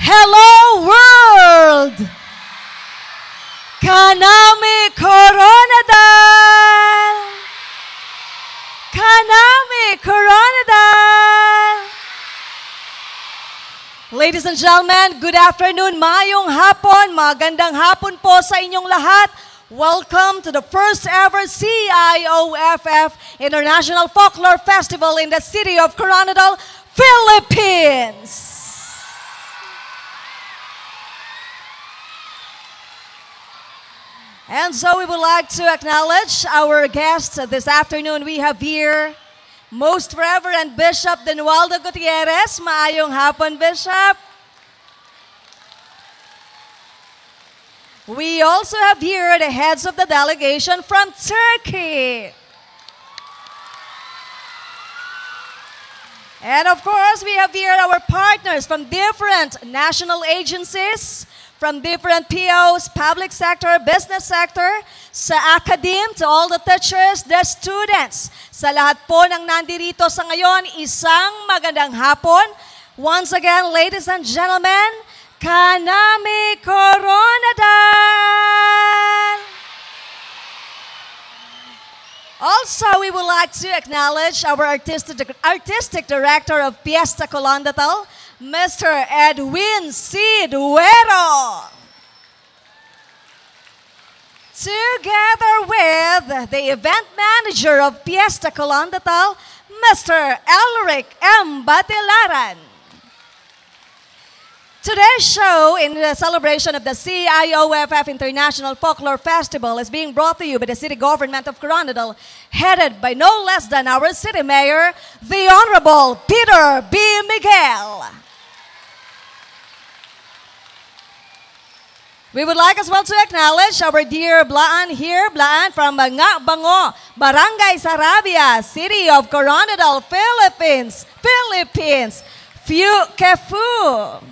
Hello world! Kanami Coronadal! Kanami Coronadal! Ladies and gentlemen, good afternoon, mayong hapon, magandang hapon po sa inyong lahat. Welcome to the first ever CIOFF International Folklore Festival in the city of Coronadal, Philippines. And so we would like to acknowledge our guests this afternoon. We have here Most Reverend Bishop Denualdo Gutierrez. Maayong hapon, Bishop. We also have here the heads of the delegation from Turkey. And of course, we have here our partners from different national agencies, from different POs, public sector, business sector, sa academe, to all the teachers, the students. Sa lahat po ng nandirito sa ngayon, isang magandang hapon. Once again, ladies and gentlemen, Kanami Coronadal! Also, we would like to acknowledge our artistic director of Fiesta Colandatal, Mr. Edwin C. Duero. Together with the event manager of Fiesta Colandatal, Mr. Elric M. Batilaran. Today's show in the celebration of the CIOFF International Folklore Festival is being brought to you by the City Government of Coronadal, headed by no less than our City Mayor, the Honorable Peter B. Miguel. We would like as well to acknowledge our dear Blaan here, Blaan from Nga Bango, Barangay Sarabia, City of Coronadal, Philippines. Kefu.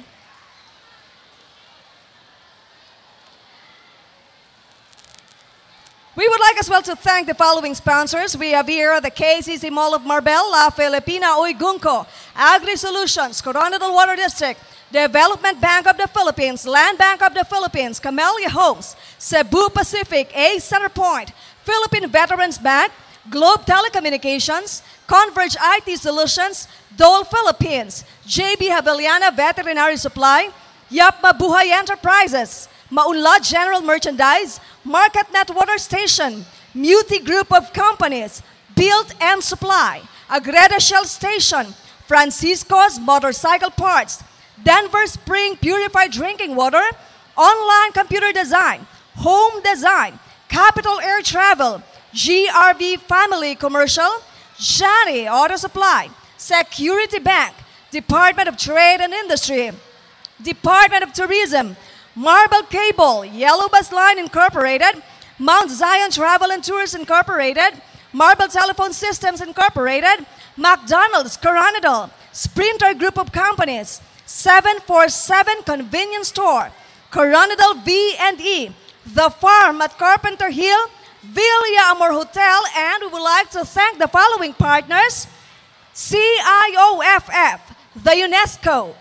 We would like as well to thank the following sponsors. We have here the KCC Mall of Marbel, La Filipina Uygunko, Agri Solutions, Coronadal Water District, Development Bank of the Philippines, Land Bank of the Philippines, Camellia Homes, Cebu Pacific, A Center Point, Philippine Veterans Bank, Globe Telecommunications, Converge IT Solutions, Dole Philippines, JB Haveliana Veterinary Supply, Yapma Buhay Enterprises, Maunlad General Merchandise, MarketNet Water Station, Muti Group of Companies, Build and Supply, Agreda Shell Station, Francisco's Motorcycle Parts, Denver Spring Purified Drinking Water, Online Computer Design, Home Design, Capital Air Travel, GRV Family Commercial, Johnny Auto Supply, Security Bank, Department of Trade and Industry, Department of Tourism, Marble Cable, Yellow Bus Line Incorporated, Mount Zion Travel and Tours Incorporated, Marble Telephone Systems Incorporated, McDonald's Coronadal, Sprinter Group of Companies, 747 Convenience Store, Coronadal V&E, The Farm at Carpenter Hill, Villa Amor Hotel, and we would like to thank the following partners: CIOFF, the UNESCO,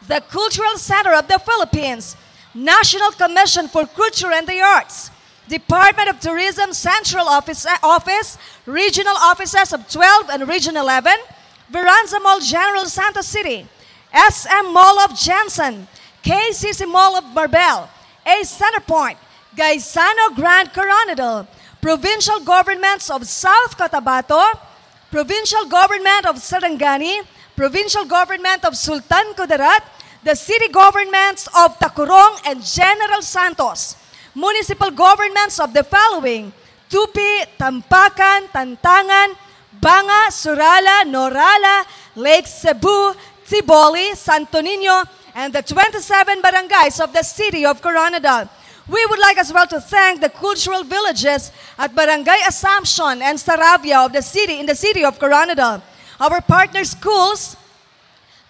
the Cultural Center of the Philippines, National Commission for Culture and the Arts, Department of Tourism Central Office, Regional Offices of 12 and Region 11, Veranza Mall General Santos City, SM Mall of Jensen, KCC Mall of Marbel, A Center Point, Gaisano Grand Coronadal, Provincial Governments of South Cotabato, Provincial Government of Sarangani, Provincial Government of Sultan Kudarat, the City Governments of Tacurong and General Santos, Municipal Governments of the following: Tupi, Tampakan, Tantangan, Banga, Surala, Norala, Lake Cebu, Tiboli, Santo Niño, and the 27 barangays of the City of Coronadal. We would like as well to thank the cultural villages at Barangay Assumption and Saravia of the city in the City of Coronadal. Our partner schools: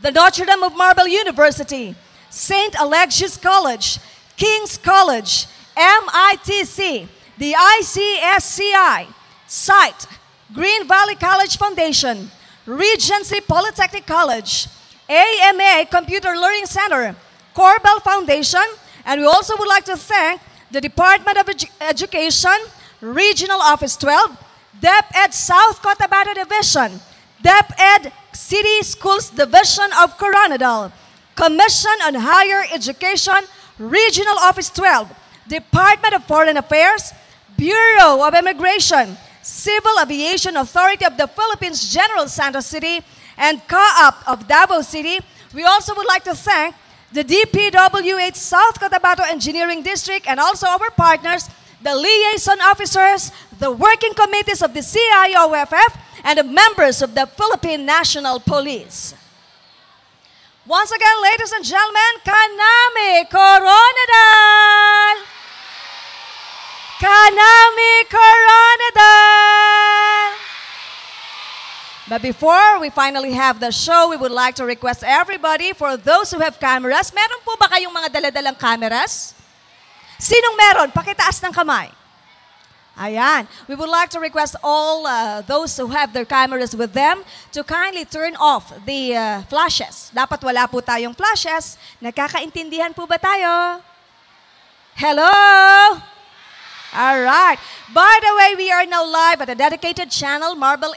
the Notre Dame of Marble University, St. Alexius College, King's College, MITC, the ICSCI, SITE, Green Valley College Foundation, Regency Polytechnic College, AMA Computer Learning Center, Corbel Foundation, and we also would like to thank the Department of Education, Regional Office 12, DepEd South Cotabato Division, DepEd City Schools Division of Coronadal, Commission on Higher Education, Regional Office 12, Department of Foreign Affairs, Bureau of Immigration, Civil Aviation Authority of the Philippines, General Santos City, and CAAP of Davao City. We also would like to thank the DPWH South Cotabato Engineering District and also our partners, the liaison officers, the working committees of the CIOFF, and the members of the Philippine National Police. Once again, ladies and gentlemen, Kanami Coronadal! Kanami Coronadal! But before we finally have the show, we would like to request everybody, for those who have cameras, meron po ba kayong mga daladalang cameras? Sinong meron? Pakitaas ng kamay. Ayan. We would like to request all those who have their cameras with them to kindly turn off the flashes. Dapat wala po tayong flashes. Nakakaintindihan po ba tayo? Hello? All right. By the way, we are now live at a dedicated channel, Marble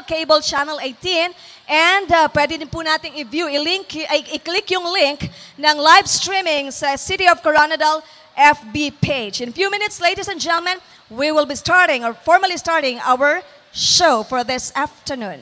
Cable Channel 18. And pwede din po nating i-view, i-click yung link ng live streaming sa City of Coronadal FB page. In a few minutes, ladies and gentlemen, we will be starting or formally starting our show for this afternoon.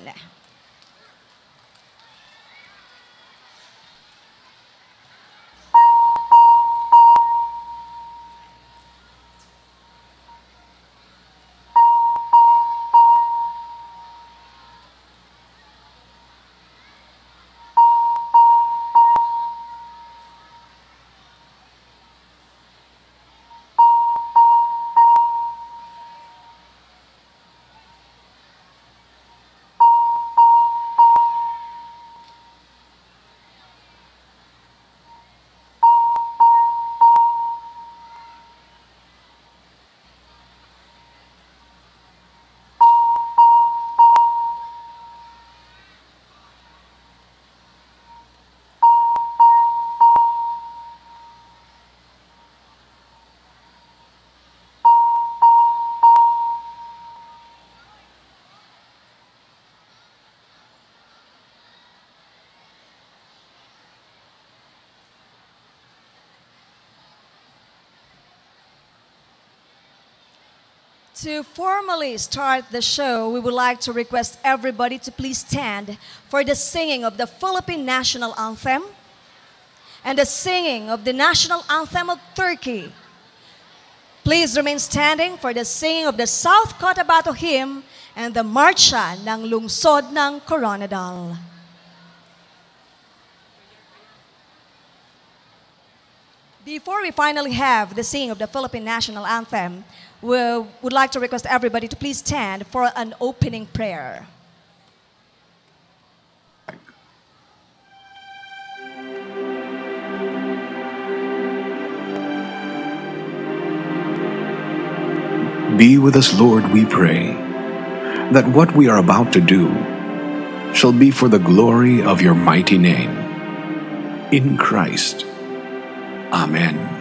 To formally start the show, we would like to request everybody to please stand for the singing of the Philippine National Anthem and the singing of the National Anthem of Turkey. Please remain standing for the singing of the South Cotabato Hymn and the Marcha ng Lungsod ng Coronadal. Before we finally have the singing of the Philippine National Anthem, we would like to request everybody to please stand for an opening prayer. Be with us, Lord, we pray, that what we are about to do shall be for the glory of your mighty name. In Christ. Amen.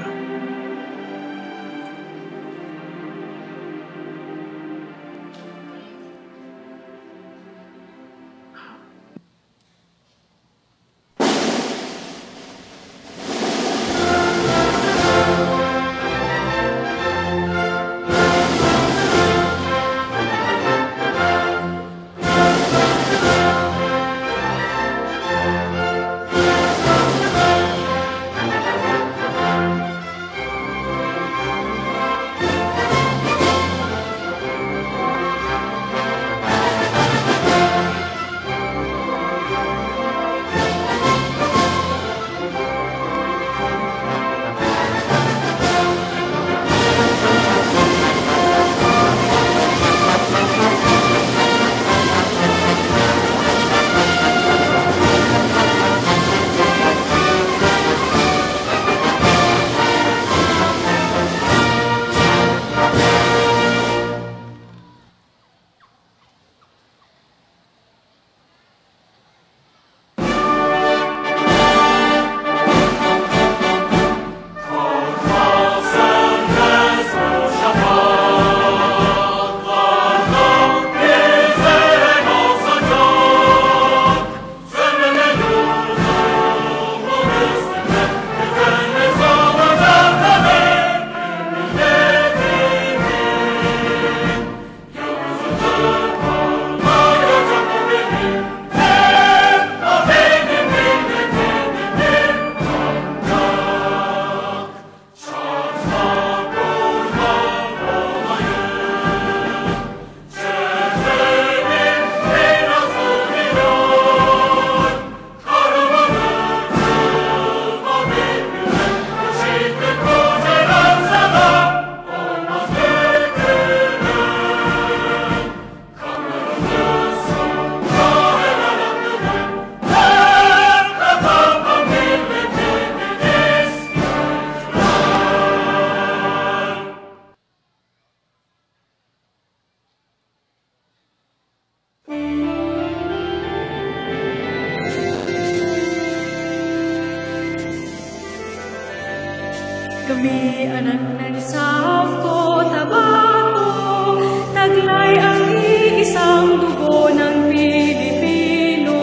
Kami anak ng South Cotabato, taglay ang iisang dugo ng Pilipino.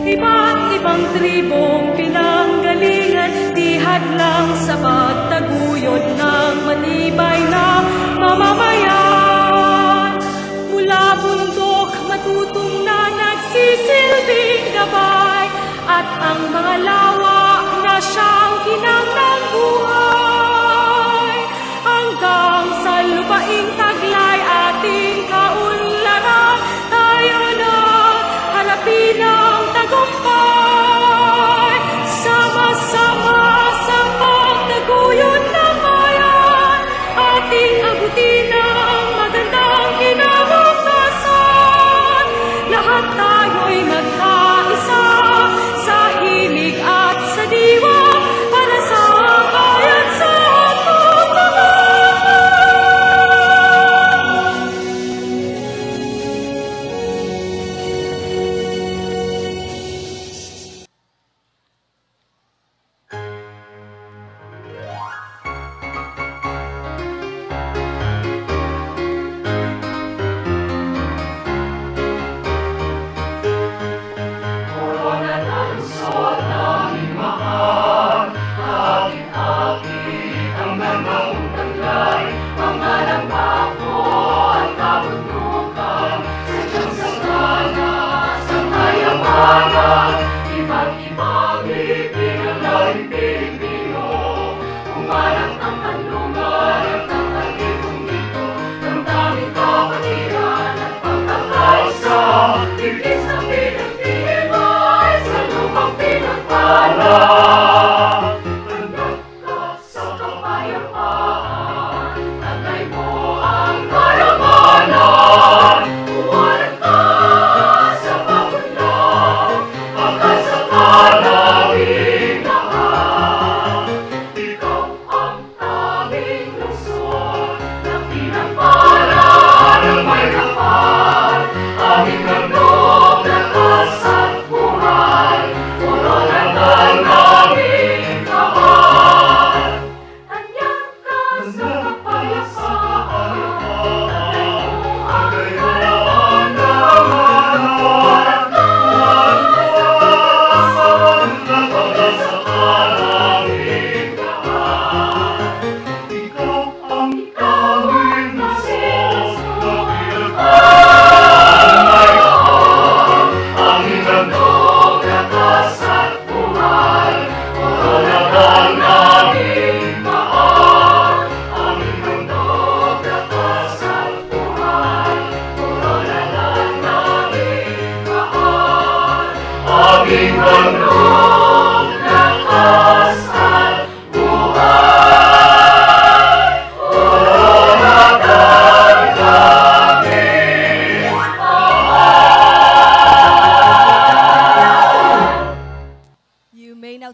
Iba't ibang tribong pinanggalingan, di hadlang sa pagtaguyod ng matibay na mamamayan. Mula bundok matutong na nagsisilbing gabay, at ang mga lawa na siyang kinang ng buhay. Hanggang sa lupaing taglay ating kaunlaran, tayo na harapin ang tagumpay. Sama-sama sa pagtaguyod ng bayan, ating abutin ang magandang kinabukasan. Lahat tayo'y magkaisa sa hilig at sa diwa, para sa bayan sa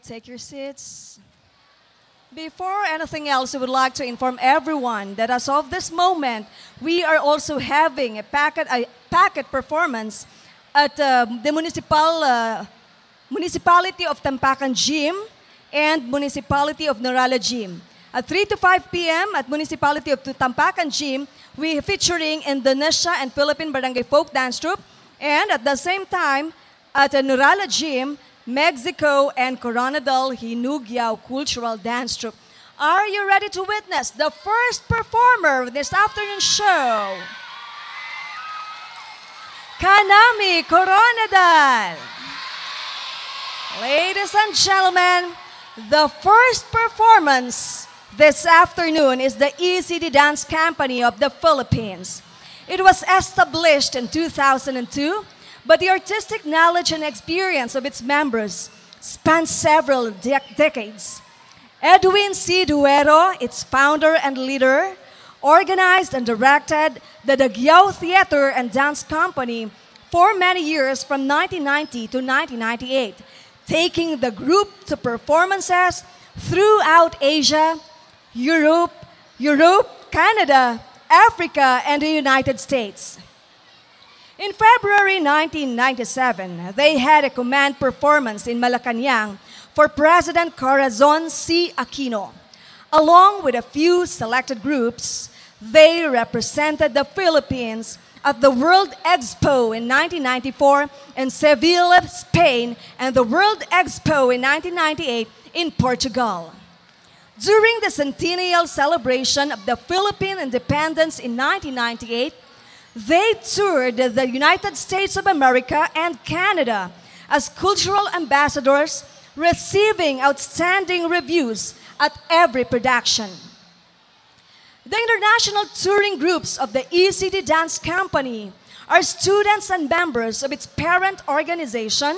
take your seats. Before anything else, we would like to inform everyone that as of this moment, we are also having a packet performance at the Municipality of Tampakan Gym and Municipality of Norala Gym. At 3 to 5 p.m. at Municipality of Tampakan Gym, we are featuring Indonesia and Philippine Barangay Folk Dance Troupe. And at the same time, at the Norala Gym, Mexico and Coronadal Hinugyao Cultural Dance Troupe. Are you ready to witness the first performer of this afternoon show? Kanami Coronadal. Ladies and gentlemen, the first performance this afternoon is the ECD Dance Company of the Philippines. It was established in 2002, but the artistic knowledge and experience of its members spans several decades. Edwin C. Duero, its founder and leader, organized and directed the Daguiao Theater and Dance Company for many years from 1990 to 1998, taking the group to performances throughout Asia, Europe, Canada, Africa, and the United States. In February 1997, they had a command performance in Malacanang for President Corazon C. Aquino. Along with a few selected groups, they represented the Philippines at the World Expo in 1994 in Seville, Spain, and the World Expo in 1998 in Portugal. During the centennial celebration of the Philippine independence in 1998, they toured the United States of America and Canada as cultural ambassadors, receiving outstanding reviews at every production. The international touring groups of the ECD Dance Company are students and members of its parent organization,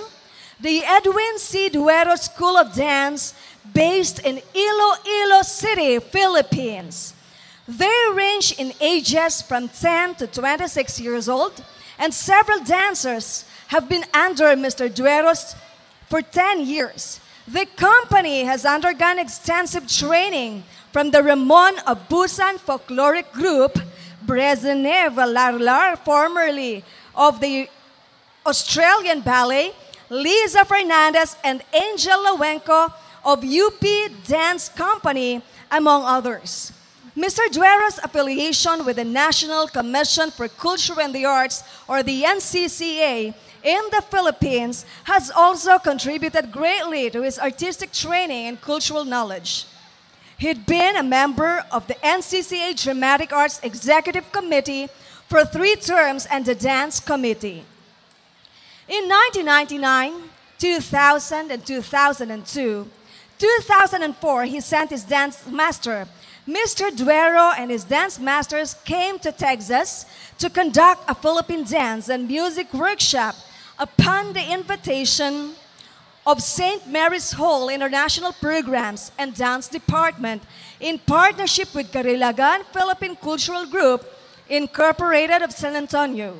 the Edwin C. Duero School of Dance, based in Iloilo City, Philippines. They range in ages from 10 to 26 years old, and several dancers have been under Mr. Duero's for 10 years. The company has undergone extensive training from the Ramon Abusan Folkloric Group, Brezhnev Larlar, formerly of the Australian Ballet, Liza Fernandez, and Angel Lawenko of UP Dance Company, among others. Mr. Duero's affiliation with the National Commission for Culture and the Arts, or the NCCA, in the Philippines has also contributed greatly to his artistic training and cultural knowledge. He'd been a member of the NCCA Dramatic Arts Executive Committee for 3 terms and the Dance Committee. In 1999, 2000, and 2002, 2004, he sent his dance master. Mr. Duero and his dance masters came to Texas to conduct a Philippine dance and music workshop upon the invitation of St. Mary's Hall International Programs and Dance Department in partnership with Carilagan Philippine Cultural Group, Incorporated of San Antonio.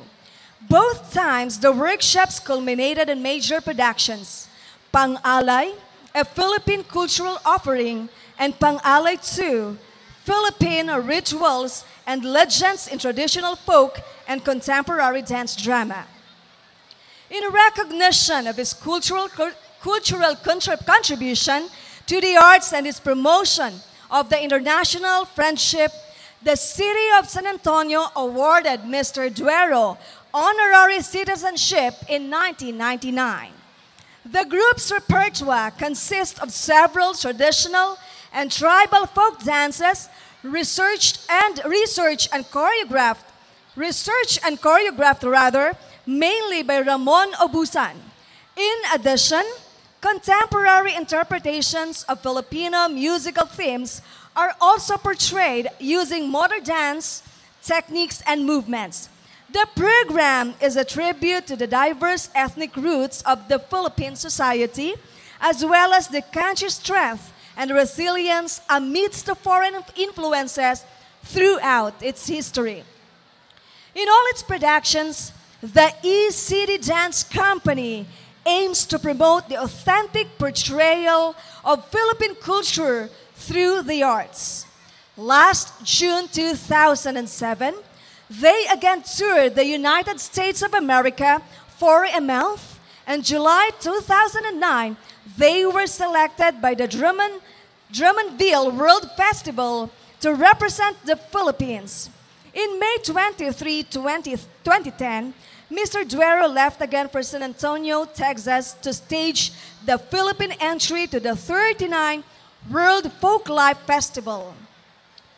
Both times, the workshops culminated in major productions, Pang-Alay, a Philippine cultural offering, and Pang-Alay 2, Philippine rituals and legends in traditional folk and contemporary dance drama. In recognition of his cultural contribution to the arts and his promotion of the international friendship, the City of San Antonio awarded Mr. Duero honorary citizenship in 1999. The group's repertoire consists of several traditional and tribal folk dances researched and choreographed mainly by Ramon Abusan. In addition, contemporary interpretations of Filipino musical themes are also portrayed using modern dance techniques and movements. The program is a tribute to the diverse ethnic roots of the Philippine society, as well as the country's strength and resilience amidst the foreign influences throughout its history. In all its productions, the ECD Dance Company aims to promote the authentic portrayal of Philippine culture through the arts. Last June 2007, they again toured the United States of America for a month, and July 2009, they were selected by the Drummondville World Festival to represent the Philippines. In May 23, 2010, Mr. Duero left again for San Antonio, Texas to stage the Philippine entry to the 39th World Folklife Festival.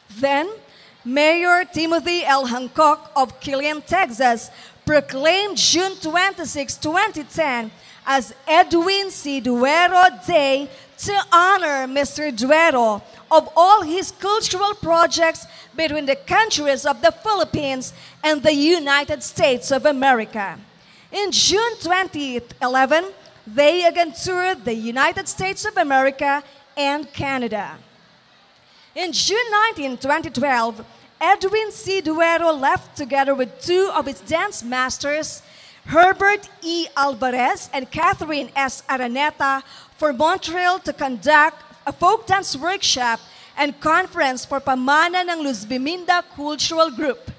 Then, Mayor Timothy L. Hancock of Killeen, Texas, proclaimed June 26, 2010 as Edwin C. Duero Day to honor Mr. Duero of all his cultural projects between the countries of the Philippines and the United States of America. In June 2011, they again toured the United States of America and Canada. In June 19, 2012, Edwin C. Duero left together with 2 of his dance masters, Herbert E. Alvarez and Catherine S. Araneta, for Montreal to conduct a folk dance workshop and conference for pamana ng Luz Biminda Cultural Group.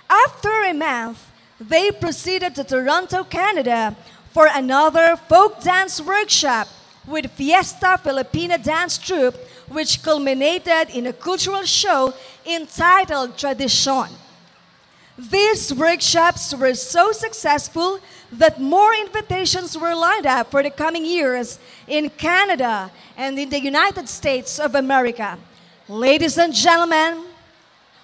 After a month, they proceeded to Toronto, Canada for another folk dance workshop, with Fiesta Filipina Dance Troupe, which culminated in a cultural show entitled Tradition. These workshops were so successful that more invitations were lined up for the coming years in Canada and in the United States of America. Ladies and gentlemen,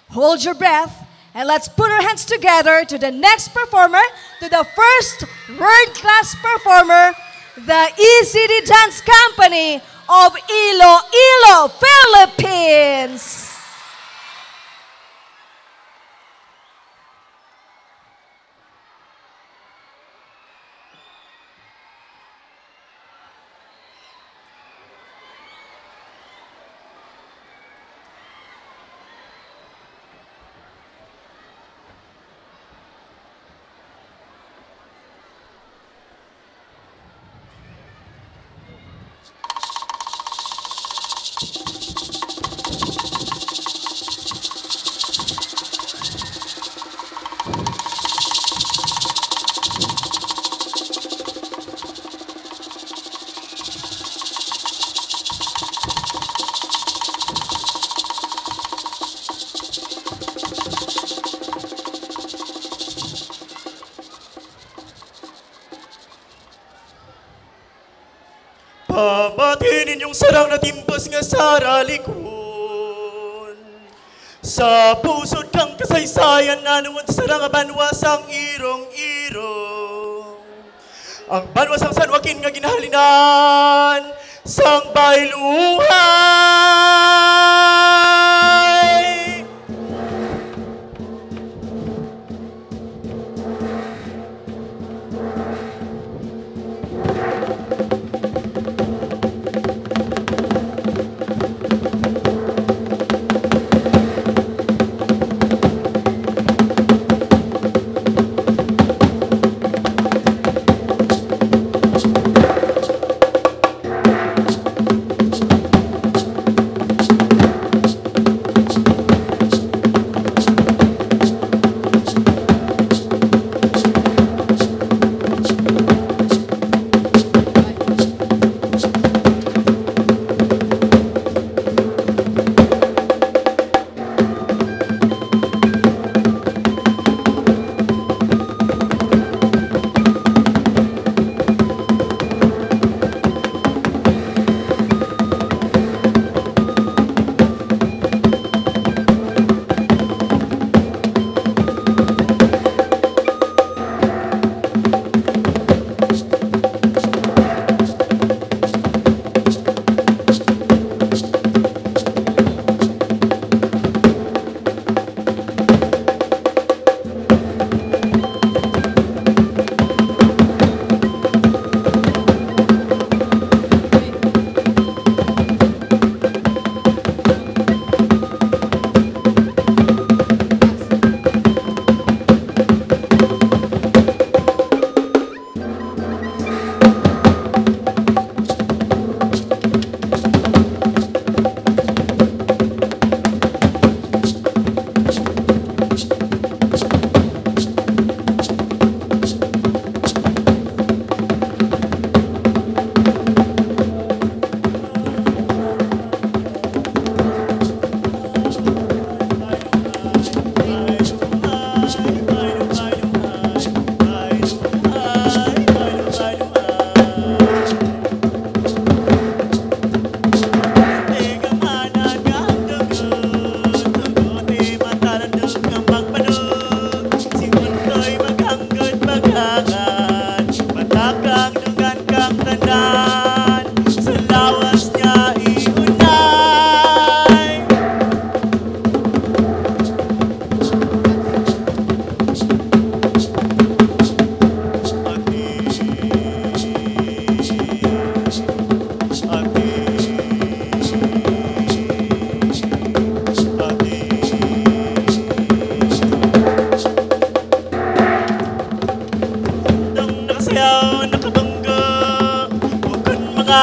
hold your breath and let's put our hands together to the next performer, to the first world-class performer, the ECD Dance Company of Iloilo, Philippines. Pabatinin yung sarang na timpas nga saralikon. Sa pusod kang kasaysayan nanuwan sa sarang banwasang irong-irong. Ang banwasang sanwakin nga ginahalinan sang bailuhay.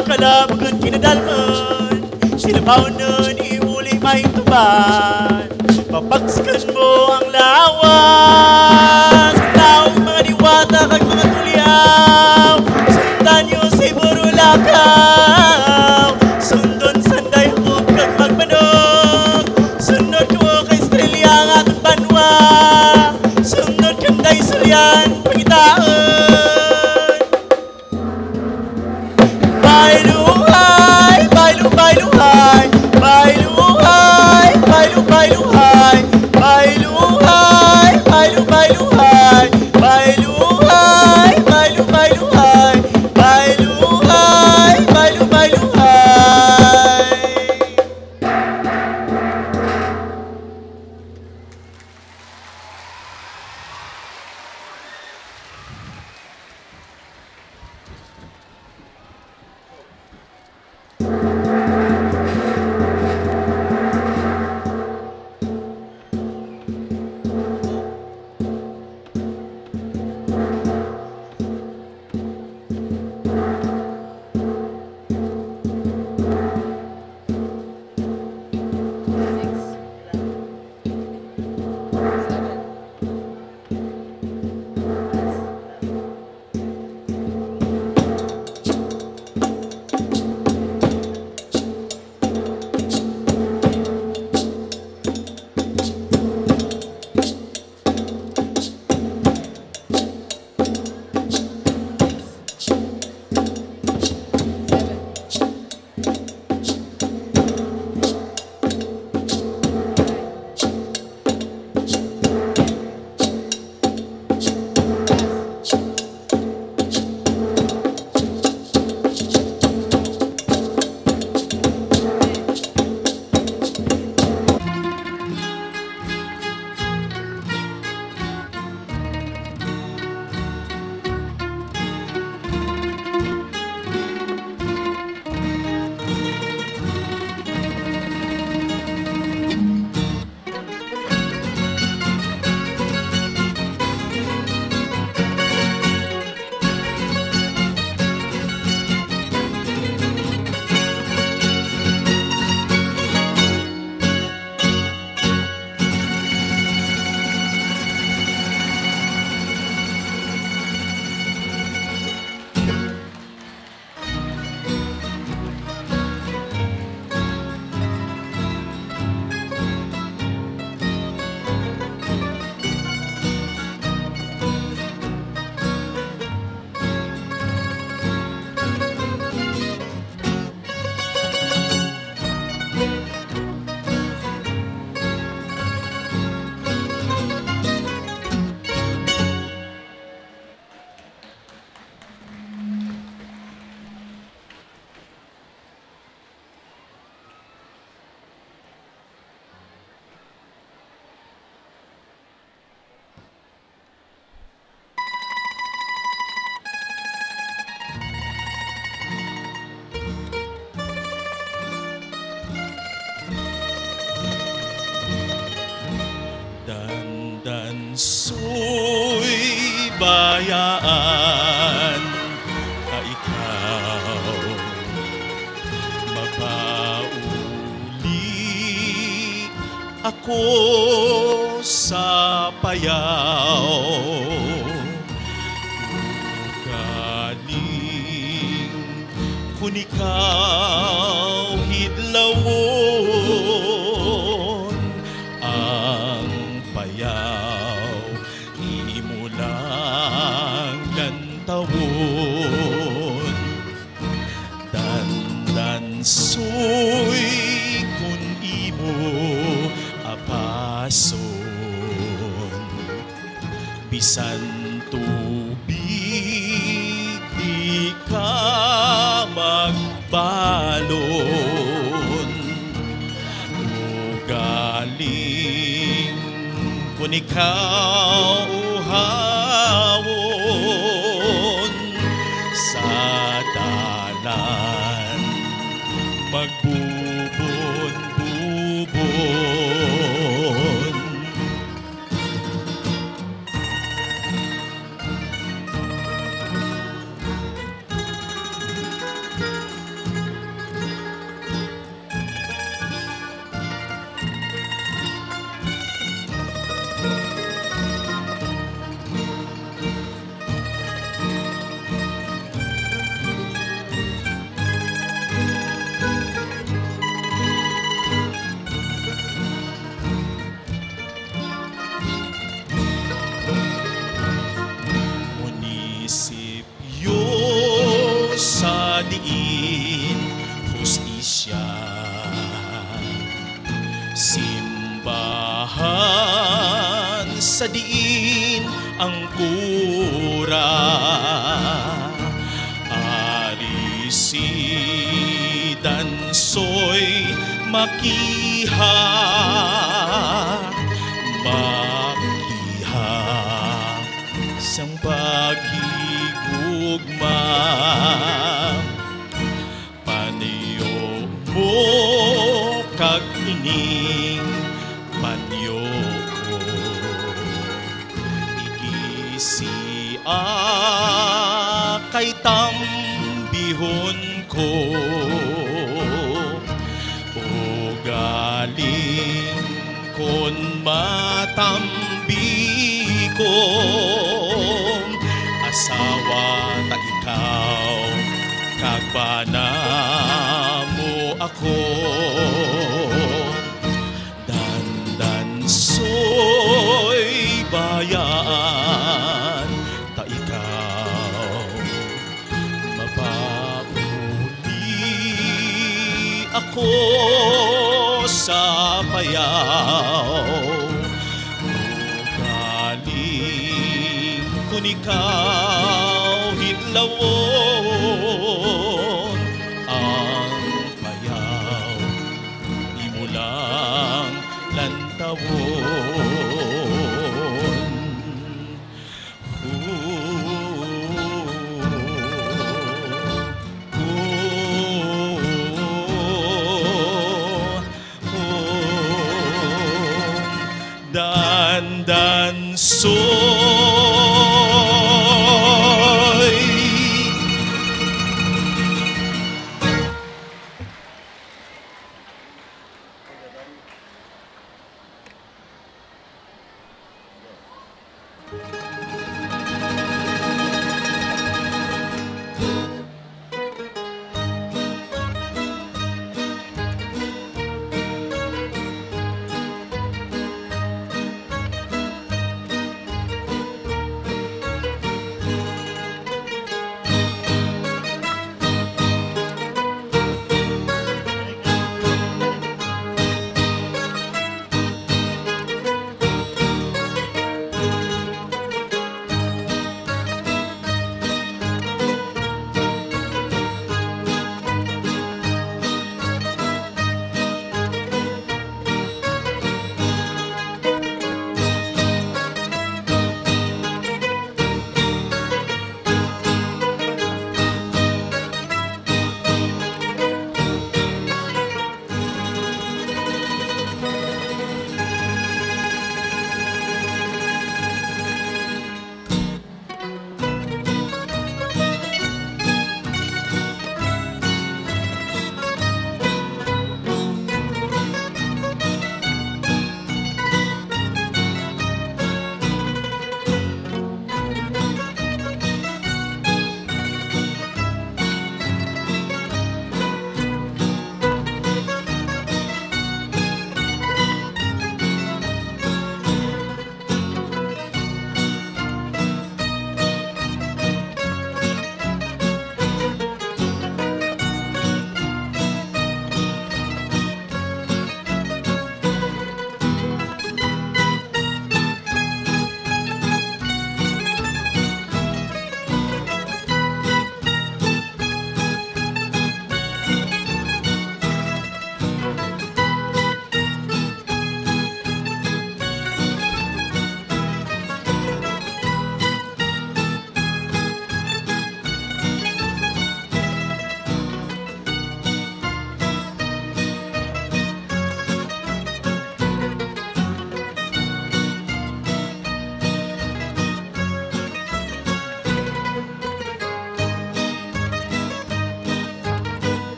Kalabagan kinadalman, sinabaw nun iuli may tuban. Papagsikan mo ang lawas, taong mga diwata kag mga tuliaw, sundan nyo sa iburulakan. Dandansoy bayaan na ikaw mapauli ako sa payaw. Galing kung ikaw hidlawon ang payaw imulang gantawon. Dandansoy kun imo apason bisan tubig di ka magbalon. Galing kung ikaw uhawon sa dalan magbubon-bubon. Munisipyo sa diin hustisya, simbahan sa diin ang kura, Dansoy makiha sang paghigugma. Paniyo mo kag ining panyo ko, igisiya kay tambihon ko. O galing kon matambi ko, asawa ta ikaw kag bana mo ako. Dandansoy bayaan ta ikaw mapauli ako sa payaw. Galing kun ikaw hidlawon ang payaw, imo lang lantawon. Dandansoy.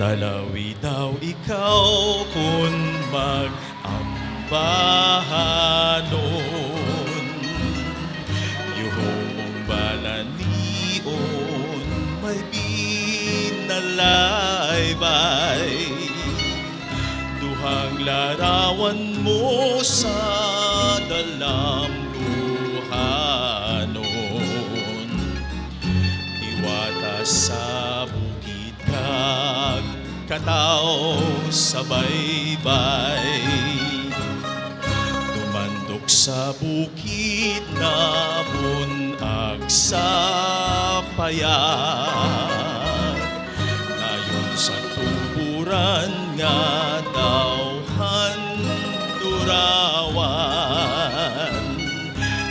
Dalawi daw ikaw kung mag-ambahanon. Yuhong mong balanion, may binalaybay. Duhang larawan mo sa dalamluhanon. Diwata sa bukid kag kataw sa baybay. Dumandok sa bukid na bunag sa payat. Nayon sa tuburan nga dawhan durawan.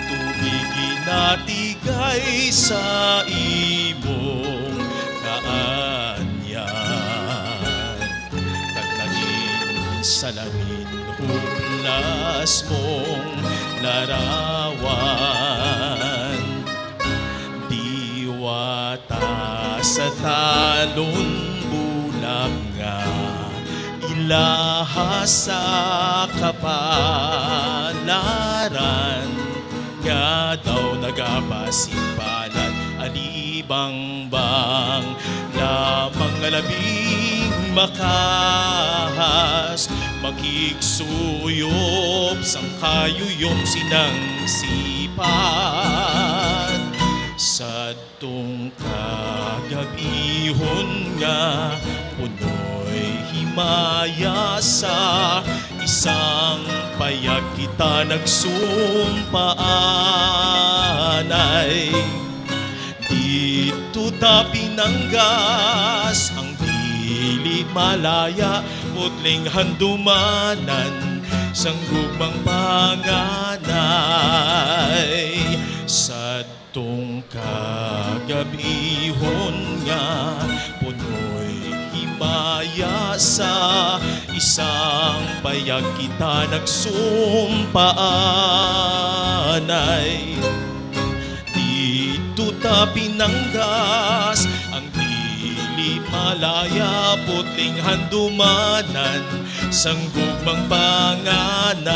Tubig inatigay sa imong kaanyan. Kagtagin sa lamin hublas mong larawan. Diwata sa talon bulag nga ilaha sa kapalaran. Nga daw nagapasimpalan alibang-bang lamang nga labing makas. Makigsuyop sang kayuyom sinang sipan. Sadtong kagabihon nga punoy himaya sa isang payag kita nagsumpaanay. Dito ta pinanggas ang dili malaya, putling handumanan sang gugmang panganay. Sadtong kagabihon nga punoy himaya sa isang payag kita nagsumpaanay. Dito ta pinanggas ang dili malaya, putling handumanan sang gugmang panganay.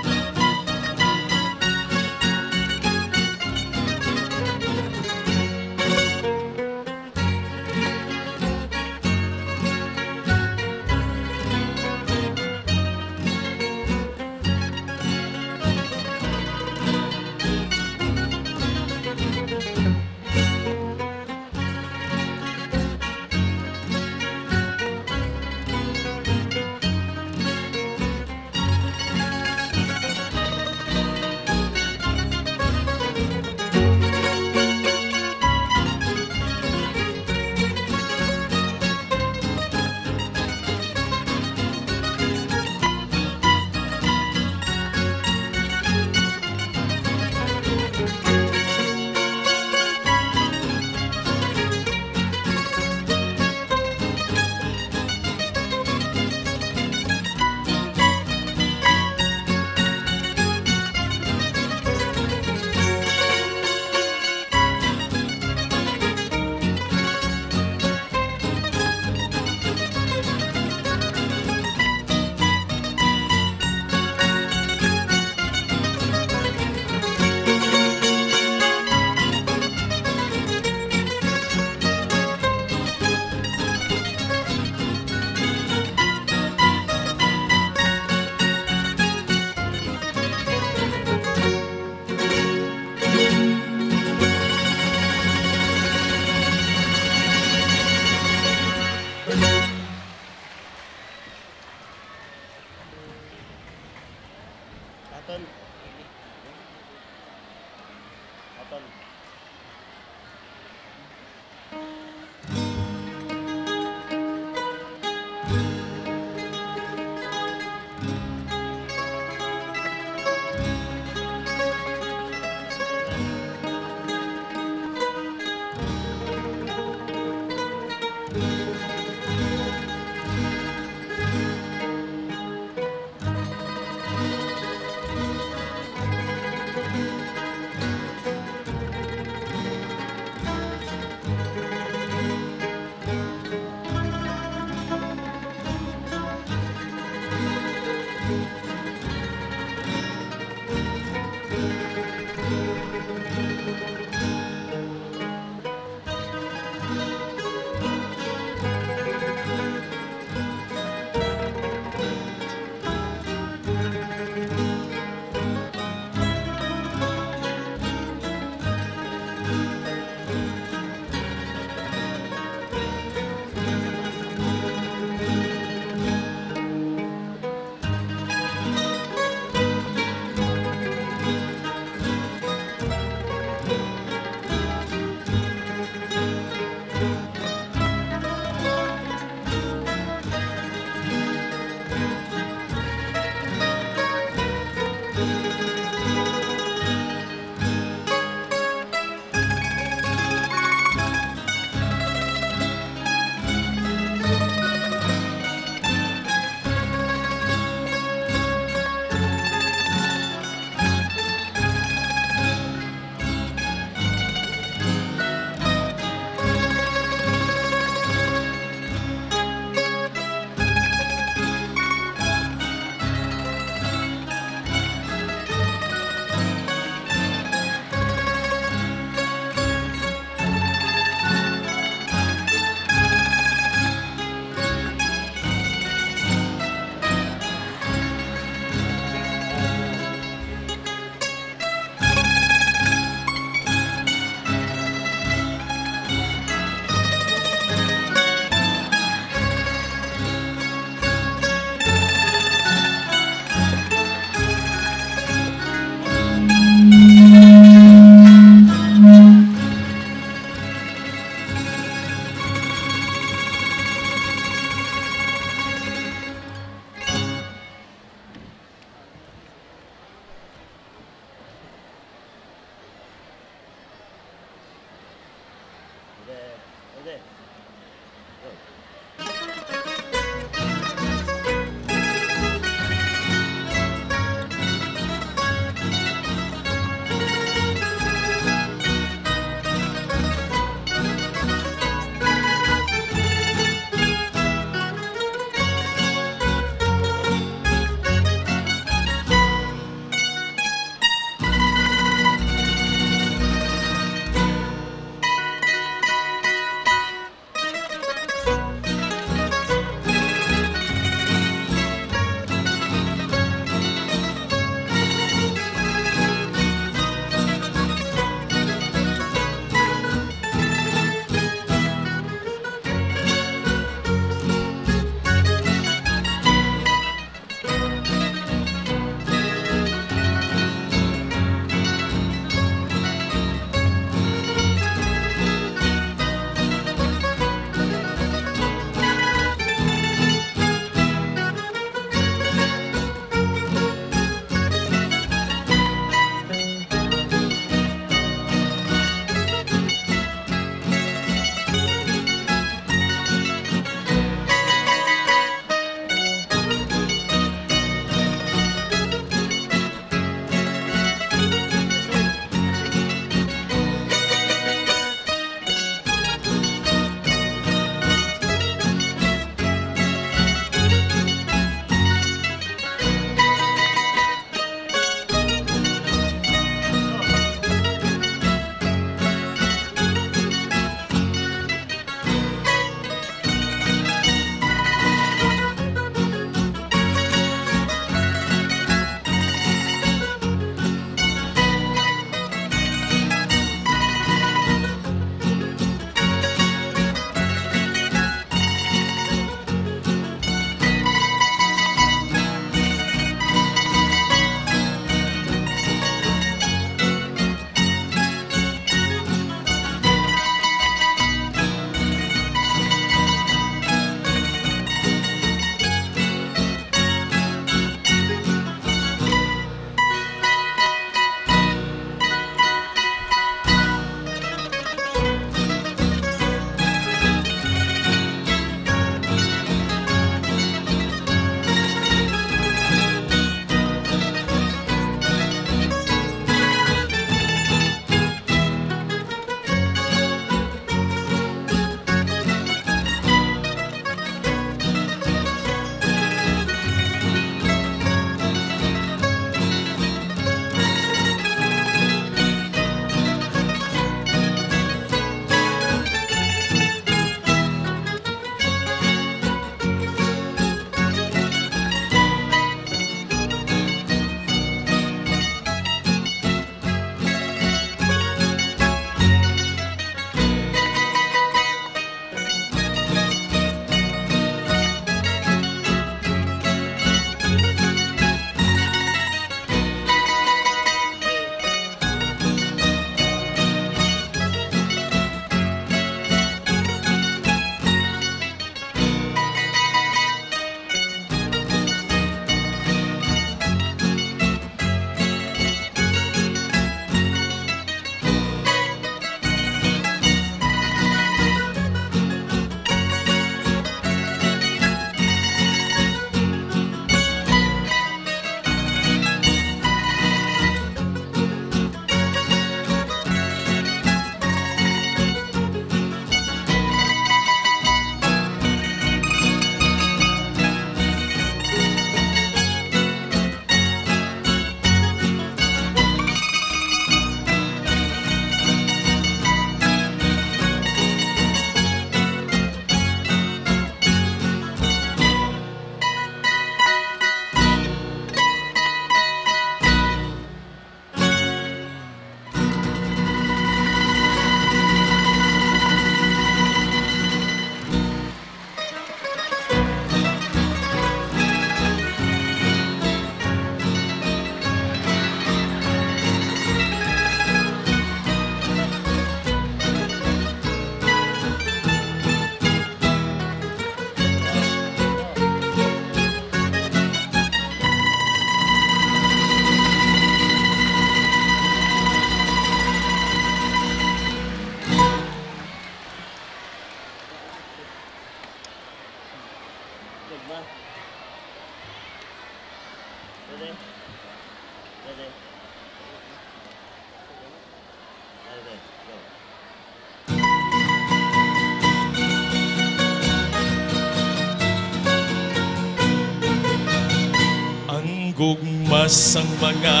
mas ang mga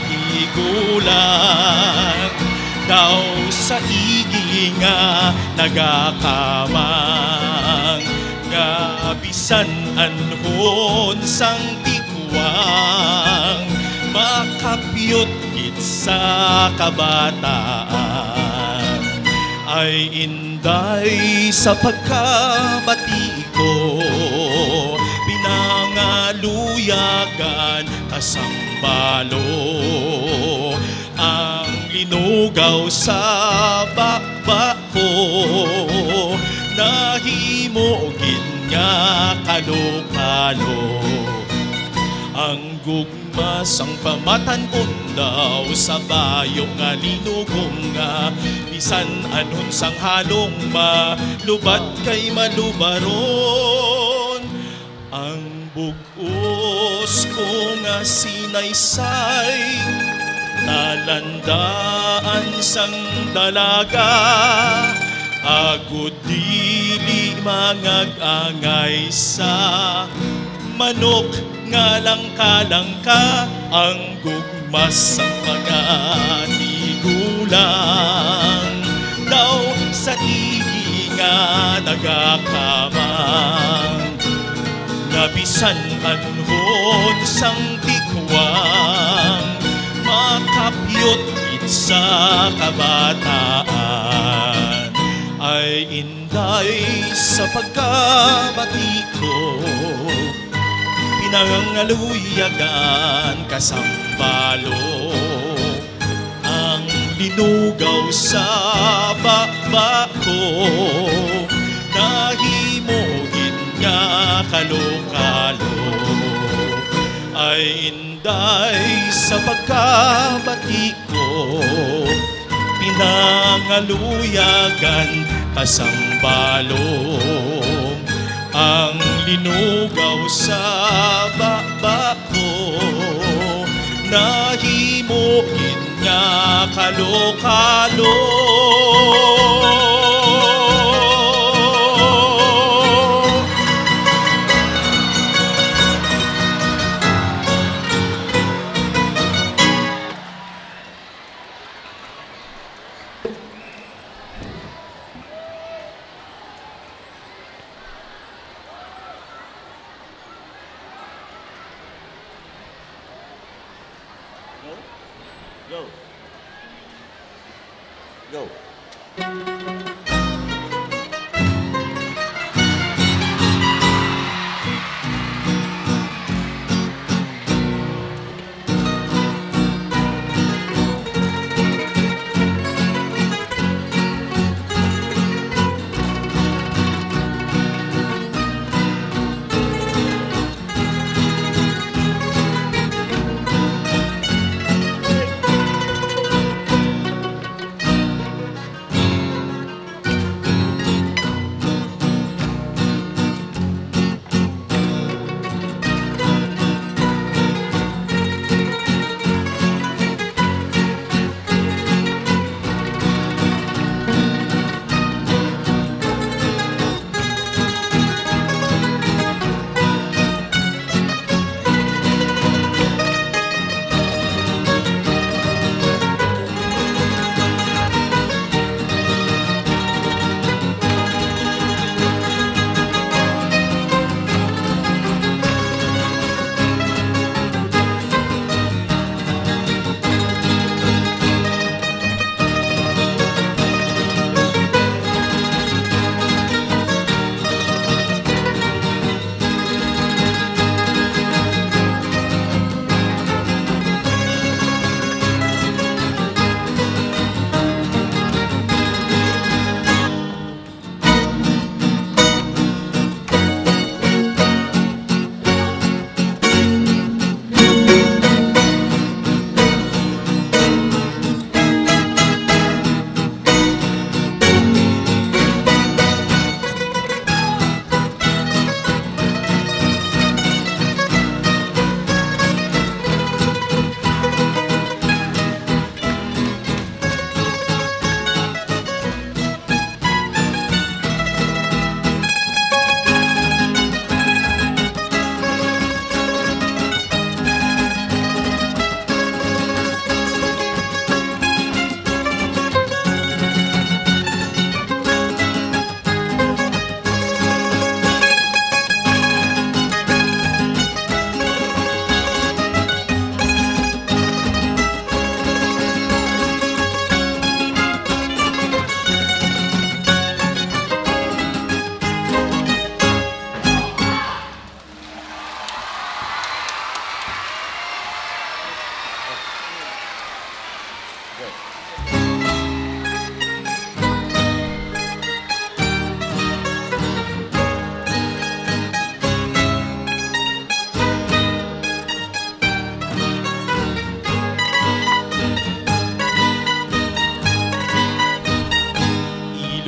tigulang daw sa igi nga nagakamang nga bisan anhon sang tiguang makapiyot git sa kabataan ay inday sa pagkabati ko pinangaluyagan kasambalo ang linugaw sa baba ko nahimo ginya kalo-kalo ang gugmas ang pamatanon daw sa bayo nga linugong nga bisan anon sang halong malubat kay malubaron ang bugos ko nga sinaysay nalandaan sang dalaga agud dili mangag-angay sa manok nga langka-langka ang gugmas ang mga tigulang daw sa igi nga nagakamang nabisan anhon sang tikwang makapiyot git sa kabataan ay inday sa pagkabati ko pinangaluyagan kasambalo ang linugaw sa baba ko nahimugin nga kalo-kalo ay inday sa pagkabati ko pinangaluyagan kasambalo ang linugaw sa baba ko nahimugin nga kalo-kalo Go. Go.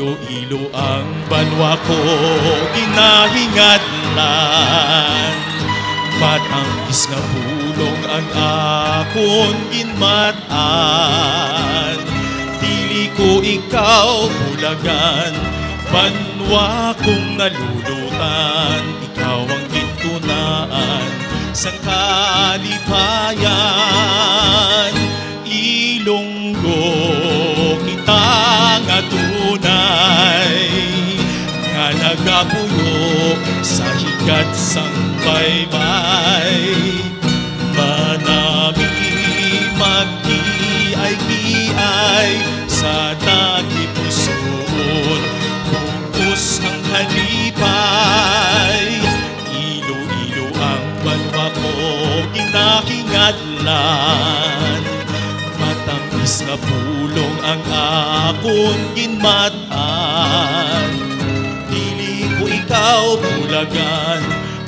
Ilo-ilo ang banwa ko ginahingadlan, matangkis nga pulong ang akon ginmatan. Dili ko ikaw bulagan, banwa kong nalulutan, ikaw ang gintunaan sang kalipayan. Ilonggo kita nga tunay, nga nagapuyo sa higat sang baybay. Manami magkiay-kiay sa tagipuson, bukos ang halipay. Ilo-ilo ang banwa ko ginahingadlan, matangis nga pulong ang akon ginmatan. Dili ko ikaw bulagan,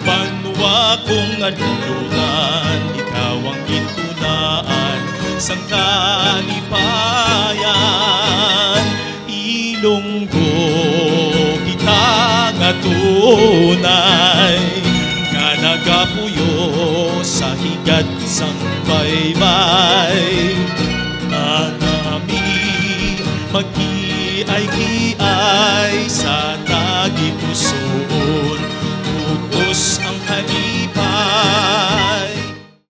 banwa kong nalulutan, ikaw ang gintunaan sang kalipayan. Ilonggo kita nga tunay, nga nagapuyo sa higat sang baybay.